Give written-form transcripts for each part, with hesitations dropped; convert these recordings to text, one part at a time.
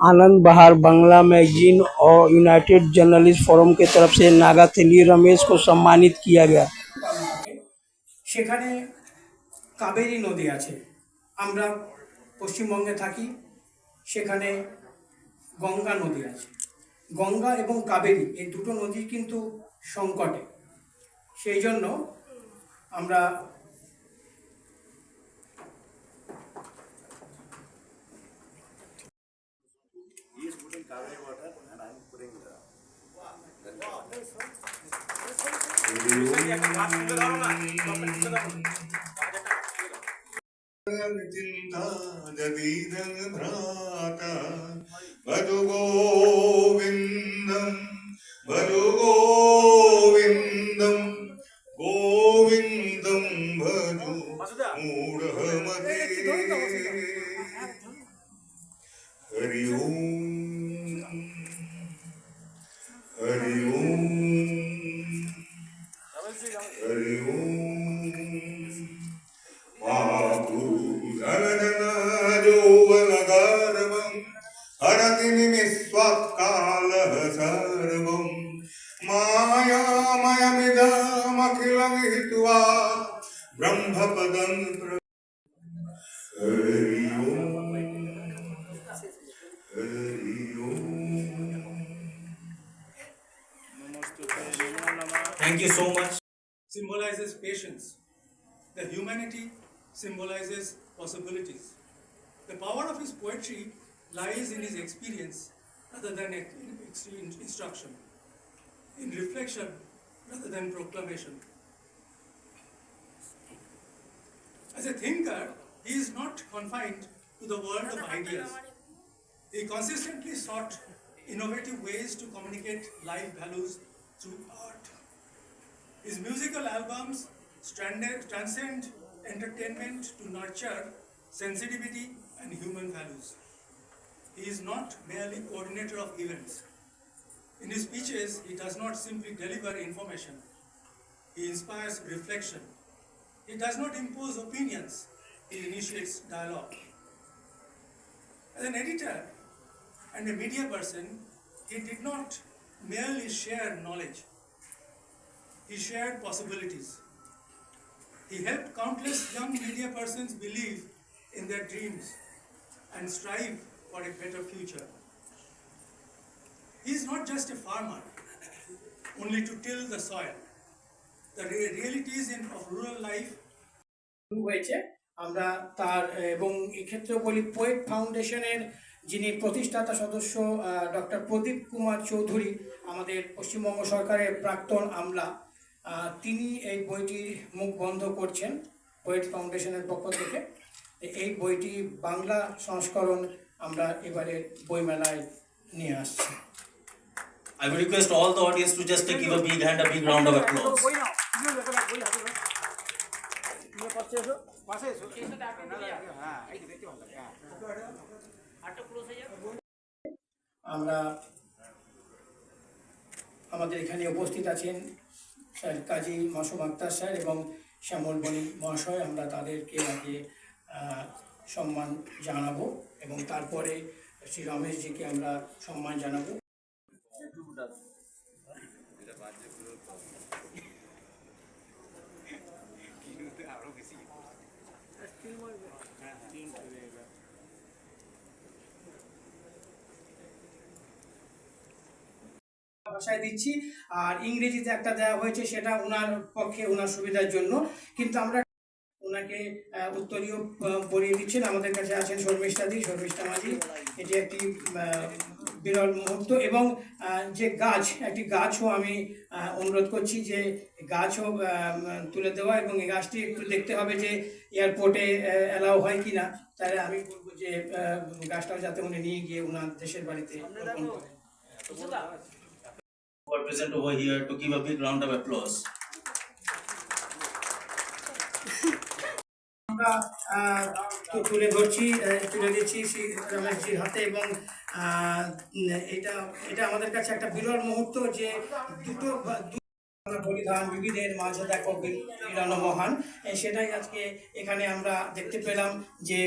आनंद बहार बांग्ला मैगजीन और United journalist forum के तरफ से नागाथेली रमेश को सम्मानित किया गया। সেখানে কাবেরী নদী আছে। আমরা পশ্চিমবঙ্গে থাকি, সেখানে গঙ্গা নদী আছে। গঙ্গা এবং কাবেরী এই দুটো নদী কিন্তু সংকটে, সেই জন্য আমরা भजो गोविंदम भजो गोविंदम गोविंदम भजो मूढ़मते हरि ओम हरि ओम हरि ओम हरति निमिस्वात्कालः सर्वं मायामयमिदमखिलं हित्वा ब्रह्मपदं हरि ओम हरि ओम। Thank you so much. Symbolizes patience. The humanity symbolizes possibilities. The power of his poetry lies in his experience rather than instruction, in reflection rather than proclamation. As a thinker, he is not confined to the world of ideas. He consistently sought innovative ways to communicate life values through art. His musical albums transcend entertainment to nurture sensitivity and human values. He is not merely coordinator of events. In his speeches, he does not simply deliver information. He inspires reflection. He does not impose opinions. He initiates dialogue. As an editor and a media person, he did not merely share knowledge. He shared possibilities. He helped countless young media persons believe in their dreams and strive for a better future. He is not just a farmer, only to till the soil. The realities of rural life হয়েছে। আমরা তার এবং এক্ষেত্রে বলি poet ফাউন্ডেশনের যিনি প্রতিষ্ঠাতা সদস্য ডক্টর প্রদীপ কুমার চৌধুরী, আমাদের পশ্চিমবঙ্গ সরকারের প্রাক্তন আমলা, তিনি এই বইটির মুখ বন্ধ করছেন পোয়েট ফাউন্ডেশনের পক্ষ থেকে। এই বইটি বাংলা সংস্করণ আমরা এবারে বইমেলায় নিয়ে আসছি। I will request all the audience to just give a big hand, a big round of applause. আমরা আমাদের এখানে উপস্থিত আছেন স্যার কাজী মাসুম আক্তার স্যার এবং শ্যামল বণিক মহাশয়। আমরা তাদেরকে আগে সম্মান জানাবো এবং তারপরে শ্রী রমেশজিকে আমরা সম্মান জানাবো। ভাষায় দিচ্ছি, আর ইংরেজিতে একটা দেওয়া হয়েছে, সেটা ওনার পক্ষে ওনার সুবিধার জন্য, কিন্তু আমরা ওনাকে উত্তরীয় পড়িয়ে দিচ্ছেন। আমাদের কাছে আছেন শর্মিষ্ঠাদি, শর্মিষ্ঠা মাঝি। এটি একটি বিরল মুহূর্ত এবং যে গাছ, একটি গাছও আমি অনুরোধ করছি যে গাছও তুলে দেওয়া, এবং এই গাছটি একটু দেখতে হবে যে এয়ারপোর্টে অ্যালাউ হয় কি না। তাহলে আমি বলবো যে গাছটাও যাতে উনি নিয়ে গিয়ে ওনার দেশের বাড়িতে রোপণ করেন। Who are present over here to give a big round of applause. আমরা তুলে ধরছি, তুলে দিচ্ছি শ্রী রমেশজির হাতে, এবং এটা আমাদের কাছে একটা বিরল মুহূর্ত যে দুটো পরিধান বিবিধের মাঝে দেখো মিলন মহান, সেটাই আজকে এখানে আমরা দেখতে পেলাম যে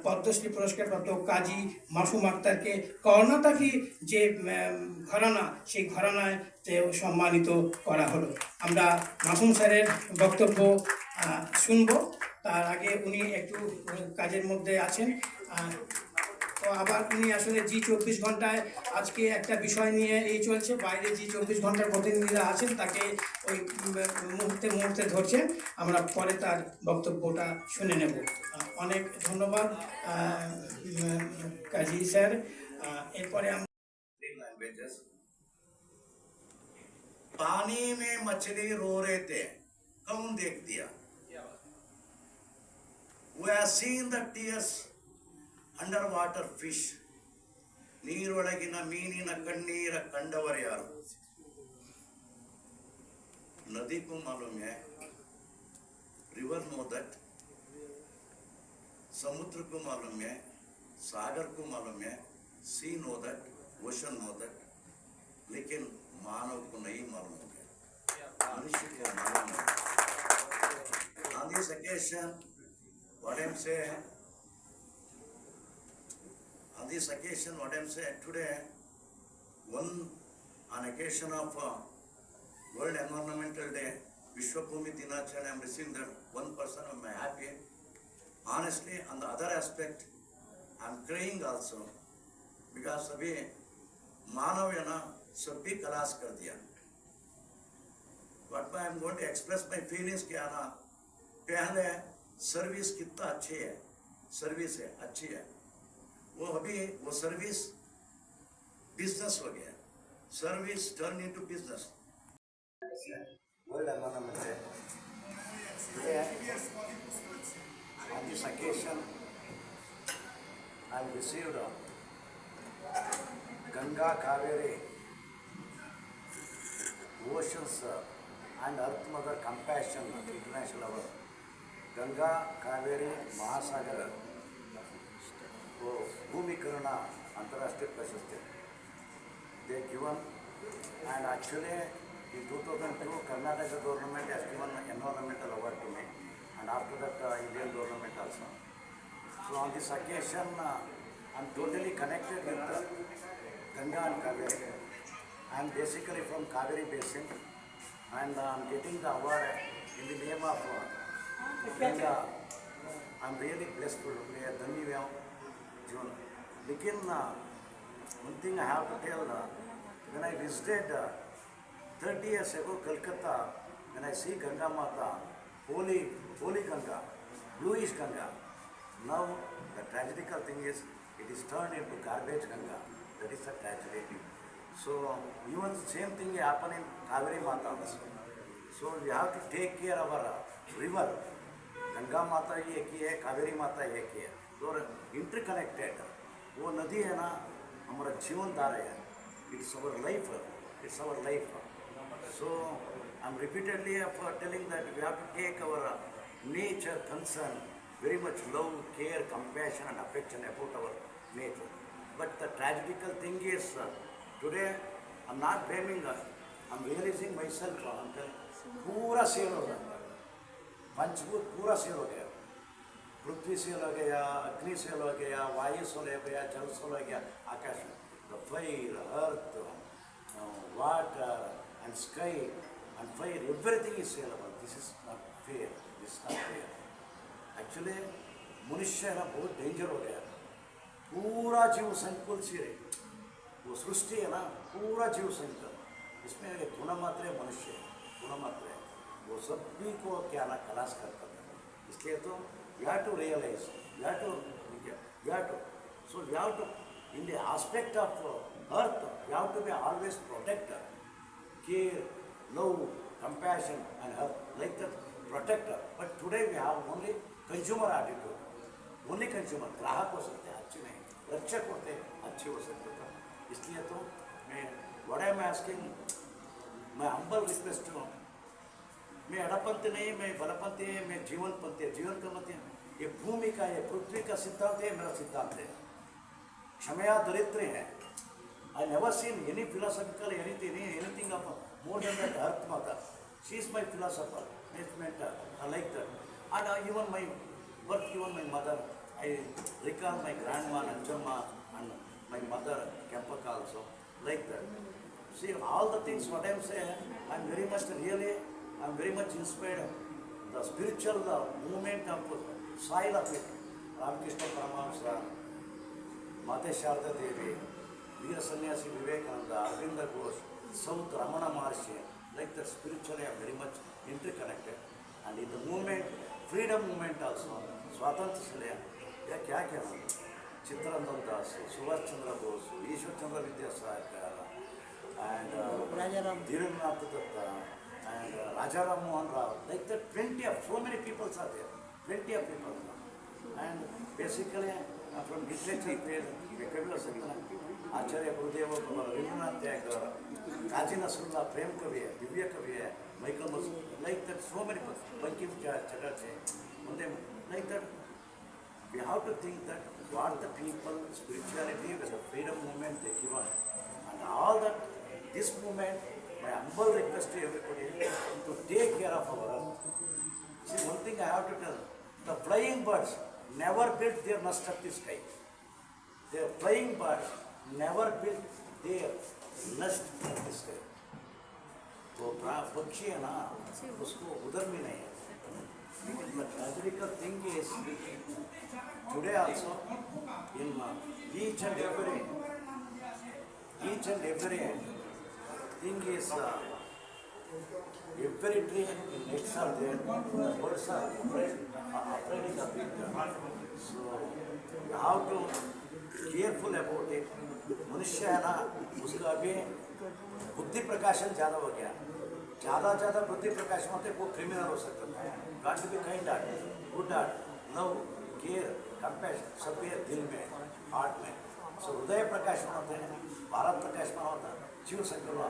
পদ্মশ্রী পুরস্কারপ্রাপ্ত কাজী মাসুম আক্তারকে কর্ণাটকী যে ঘরানা, সেই ঘরানায় সম্মানিত করা হলো। আমরা মাসুম স্যারের বক্তব্য শুনবো, তার আগে উনি একটু কাজের মধ্যে আছেন। তো আবার উনি আসলে জি24 ঘন্টায় আজকে একটা বিষয় নিয়ে এই চলছে, বাইরে জি24 ঘন্টার প্রতিনিধিরা আছেন, তাকে ওই মুহূর্তে মুহূর্তে ধরছেন। আমরা পরে তার বক্তব্যটা শুনে নেব। অনেক ধন্যবাদ কাজী স্যার। এরপরে আমরা लैंग्वेजेस पानी में मछली रो रहे थे, कौन देख दिया? We have seen the tears underwater fish. ನೀರೊಳಗಿನ ಮೀನಿನ ಕಣ್ಣೀರ ಕಂಡವರು ಯಾರು? नदी को मालूम है, रिवर नो दैट, समुद्र को मालूम है, सागर को मालूम है, sea know that, ocean know that, लेकिन मानव को नहीं मालूम है, मनुष्य को मालूम है। On this occasion, what I'm saying, on this occasion, what I'm saying today, on occasion of World Environmental Day, Vishwabhumi Dinacharya, I'm receiving that 1% of my happy. Honestly, on the other aspect, I'm crying also, because अभी मानव है ना सभी खलास कर दिया। But I'm going to express my feelings क्या ना, पहले सर्विस कितना अच्छी है, सर्विस है अच्छी है, वो अभी वो सर्विस बिजनेस हो गया, service turn into business. World Environment Day. Today, on this occasion, I received Ganga Kaveri Oceans and Earth Mother Compassion International Award. Ganga Kaveri Mahasagar वो भूमि करुणा अंतर्राष्ट्रीय प्रशस्ति they given, and actually in 2002 Karnataka government has given environmental award to me, and after that Indian government also. So on this occasion I'm totally connected with Ganga and Kaveri. I'm basically from Kaveri Basin, and I'm getting the award in the name of Ganga. I'm really blessed to be a Dhanyavad June. Lekin one thing I have to tell, when I visited 30 years ago Calcutta, when I see Ganga Mata, holy Ganga, bluish Ganga, now the tragical thing is it is turned into garbage Ganga. That is the tragedy. So even the same thing happen in Kaveri Mata also. So we have to take care of our river. Ganga Mata एक ही है, Kaveri Mata एक ही है, तो interconnected. वो नदी है ना हमारा जीवन धारा है. It's our life. It's our life. So I'm repeatedly telling that we have to take our nature concern, very much love, care, compassion and affection about our nature. But the tragical thing is today I'm not blaming us. I'm realizing myself. पूरा cell हो गया, पंचभूत पूरा cell हो गया, पृथ्वी cell हो गया, अग्नि सेल हो गया, वायु सेल हो गया, जल सेल हो गया, आकाश, the fire, earth, water and sky and fire, everything is sellable. This is not fair. This is not fair. Actually, मनुष्य ना बहुत डेंजर हो गया, पूरा जीव संकुल से वो सृष्टि है ना, पूरा जीव संकुल, इसमें गुण मात्र है मनुष्य, गुण मात्र है, वो सभी को क्या ना खलास करता है. इसलिए तो we have to realize, we have to, so we have to, in the aspect of earth, we have to be always protector, care, love, compassion and help, like that protector. But today we have only consumer attitude, only consumer, ग्राहक हो सकते हैं अच्छे नहीं, रक्षक होते हैं अच्छे हो सकते हैं. इसलिए तो मैं what I am asking, मैं humble request हूँ, मैं अड़पंथी नहीं, मैं बलपंथी है, मैं जीवनपंथी है. जीवन का मतलब ये भूमि का, ये पृथ्वी का सिद्धांत है, मेरा सिद्धांत है. क्षमया दरिद्र है, I never seen any philosophical anything of more than that Earth Mother. She is my philosopher, my mentor. I like that. And even my birth, even my mother, I recall my grandma Nanjamma and my mother Kempaka also, like that. See, all the things what I'm saying, I'm very much inspired. The spiritual movement of soil of it, Ramakrishna Paramahamsa, Mate Sharda Devi, Veera Sannyasi Vivekananda, Arvinda Ghosh, South Ramana Maharshi, like that spiritually I'm very much interconnected. And in the movement, freedom movement also, Swatantra Shalaya, yeah, kya kya hai? Chittaranjan Das, Subhash Chandra Bose, Ishwar Chandra Vidyasagar, and Dhirendranath Datta, and Rajaram Mohan Rao, like that so many people are there, plenty of people. And basically, from literature, vocabulary sector, Acharya Gurudeva, Rabindranath Tagore, Kazi Nasrullah, Prem Kavi, Divya Kavi, Michael Mus, like that so many people, Bankim Chatterjee, like that. We have to think that what the people, spirituality, with the freedom movement they given, and all that, this movement, my humble request to everybody to take care of our earth. See, one thing I have to tell, the flying birds never built their nest up the sky. The flying birds never built their nest up the sky. तो पक्षी है ना, उसको उधर भी नहीं है. The tragical thing is, today also, in each and every thing is, every tree in next are there, the birds are afraid of it. So, you have to be careful about it. मनुष्य है ना, उसका अभी बुद्धि प्रकाशन ज़्यादा हो गया. ज़्यादा बुद्धि प्रकाशन होते वो क्रिमिनल हो सकता है. Got to be kind heart, good heart, love, care, compassion, सब ये दिल में, heart में. So हृदय प्रकाश में होते हैं, भारत प्रकाश में होता है, जीव संकल्प,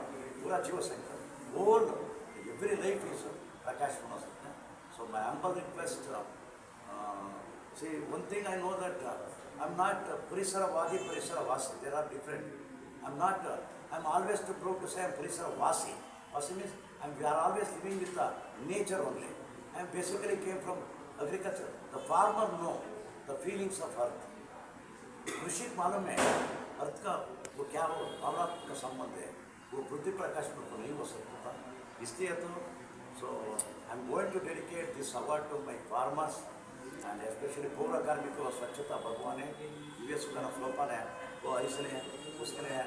पूरा जीव संकल्प, whole every life is प्रकाश में हो सकता है. So my humble request, see one thing I know that I'm not Parisaravadi, Parisaravasi. There are different. I'm always too proud to say I'm Parisaravasi. Vasi means we are always living with the nature only. I basically came from agriculture. The farmer know the feelings of earth. कृषि मालूम है अर्थ का वो क्या हो अवरात का संबंध है वो बुद्धि प्रकाश में तो नहीं हो सकता था इसलिए तो so I'm going to dedicate this award to my farmers and especially पौर कार्मिकों को स्वच्छता भगवान है यूएस का फ्लोपन है वो इसलिए उसके लिए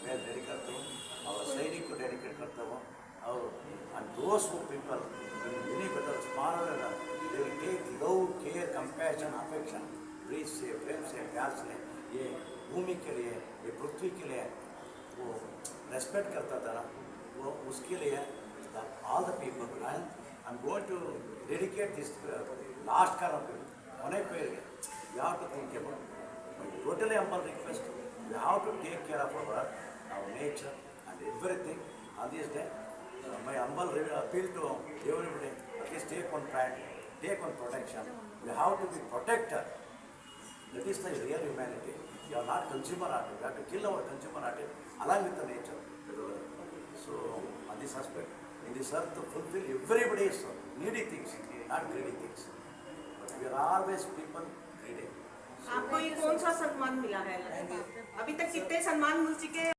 मैं डेडिकेट करता हूँ और सैनिक को डेडिकेट करता हूँ और and those who people many people smaller they will take love, care, compassion, affection, please से प्रेम से प्यार से ये भूमि के लिए ये पृथ्वी के लिए वो रेस्पेक्ट करता था वो उसके लिए all the people and I'm going to dedicate this last kind of अनेक पेड़ you have to think about it. Totally humble request you have to take care of our nature and everything on this day. My humble appeal to everybody, at least take one pride, take one protection. You have to be protector. That is the real humanity. You are not consumer artist. You have to kill our consumer artist along with the nature. So, on this aspect, in this earth to fulfill everybody's needy things, not greedy things. But we are always people greedy. आपको ये कौन सा सम्मान मिला है? अभी तक कितने सम्मान मिल चुके हैं?